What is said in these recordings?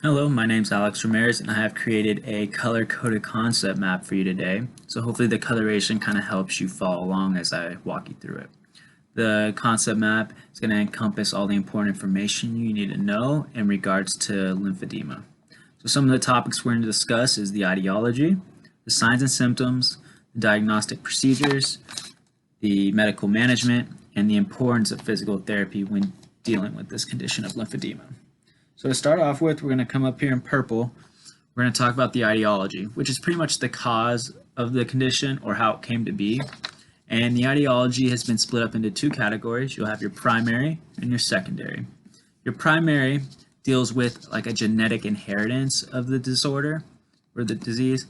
Hello, my name's Alex Ramirez, and I have created a color-coded concept map for you today. So hopefully the coloration kind of helps you follow along as I walk you through it. The concept map is going to encompass all the important information you need to know in regards to lymphedema. So some of the topics we're going to discuss is the etiology, the signs and symptoms, the diagnostic procedures, the medical management, and the importance of physical therapy when dealing with this condition of lymphedema. So to start off with, we're going to come up here in purple. We're going to talk about the etiology, which is pretty much the cause of the condition or how it came to be. And the etiology has been split up into two categories. You'll have your primary and your secondary. Your primary deals with like a genetic inheritance of the disorder or the disease,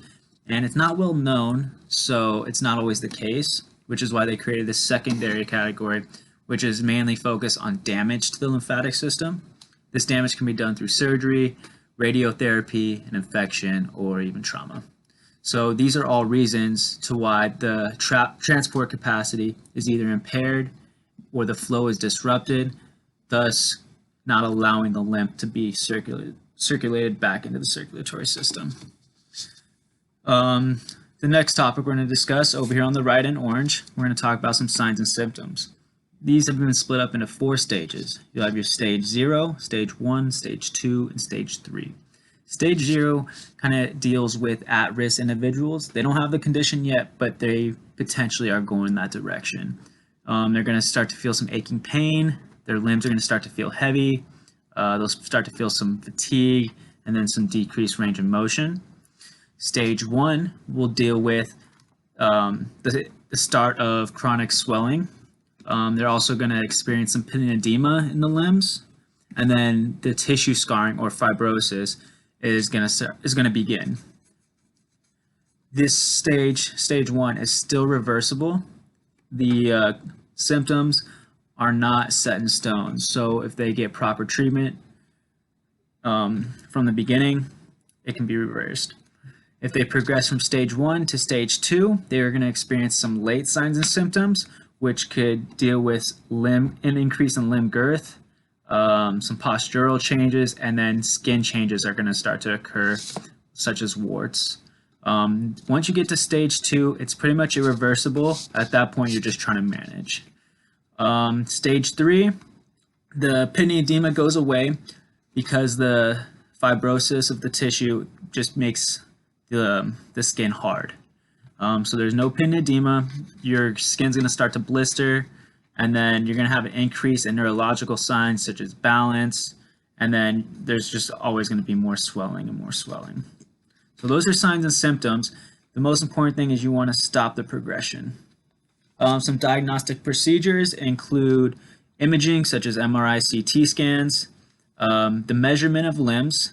and it's not well known, so it's not always the case, which is why they created this secondary category, which is mainly focused on damage to the lymphatic system. This damage can be done through surgery, radiotherapy, an infection, or even trauma. So these are all reasons to why the transport capacity is either impaired or the flow is disrupted, thus not allowing the lymph to be circulated back into the circulatory system. The next topic we're going to discuss over here on the right in orange, we're going to talk about some signs and symptoms. These have been split up into 4 stages. You'll have your stage 0, stage 1, stage 2, and stage 3. Stage 0 kind of deals with at-risk individuals. They don't have the condition yet, but they potentially are going that direction. They're going to start to feel some aching pain. Their limbs are going to start to feel heavy. They'll start to feel some fatigue and then some decreased range of motion. Stage 1 will deal with the start of chronic swelling. They're also going to experience some edema in the limbs, and then the tissue scarring or fibrosis is going to begin. This stage 1, is still reversible. The symptoms are not set in stone, so if they get proper treatment from the beginning, it can be reversed. If they progress from stage 1 to stage 2, they are going to experience some late signs and symptoms, which could deal with an increase in limb girth, some postural changes, and then skin changes are going to start to occur, such as warts. Once you get to stage 2, it's pretty much irreversible. At that point, you're just trying to manage. Stage 3, the edema goes away because the fibrosis of the tissue just makes the skin hard. So there's no edema, your skin's going to start to blister, and then you're going to have an increase in neurological signs such as balance, and then there's just always going to be more swelling and more swelling. So those are signs and symptoms. The most important thing is you want to stop the progression. Some diagnostic procedures include imaging such as MRI, CT scans, the measurement of limbs,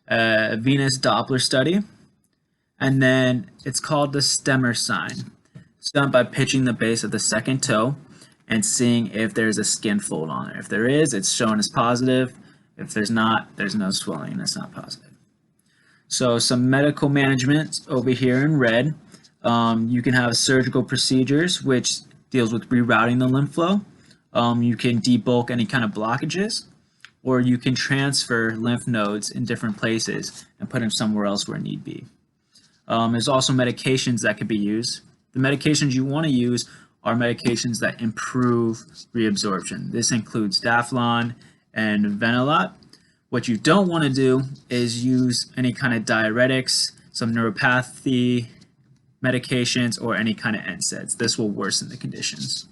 a venous Doppler study, and then it's called the stemmer sign. It's done by pitching the base of the second toe and seeing if there's a skin fold on it. If there is, it's shown as positive. If there's not, there's no swelling and it's not positive. So some medical management over here in red. You can have surgical procedures, which deals with rerouting the lymph flow. You can debulk any kind of blockages, or you can transfer lymph nodes in different places and put them somewhere else where need be. There's also medications that could be used. The medications you want to use are medications that improve reabsorption. This includes Daflon and Venilot. What you don't want to do is use any kind of diuretics, some neuropathy medications, or any kind of NSAIDs. This will worsen the conditions.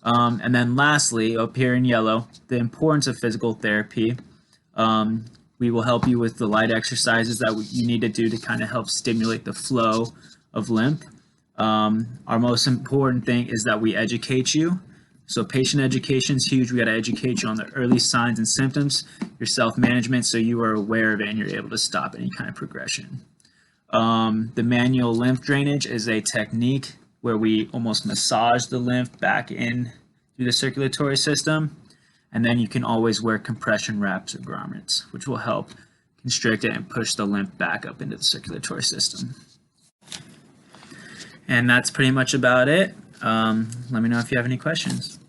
And then lastly, up here in yellow, the importance of physical therapy. We will help you with the light exercises that you need to do to kind of help stimulate the flow of lymph. Our most important thing is that we educate you. So patient education is huge. We got to educate you on the early signs and symptoms, your self-management, so you are aware of it and you're able to stop any kind of progression. The manual lymph drainage is a technique where we almost massage the lymph back in through the circulatory system. And then you can always wear compression wraps or grommets, which will help constrict it and push the lymph back up into the circulatory system. And that's pretty much about it. Let me know if you have any questions.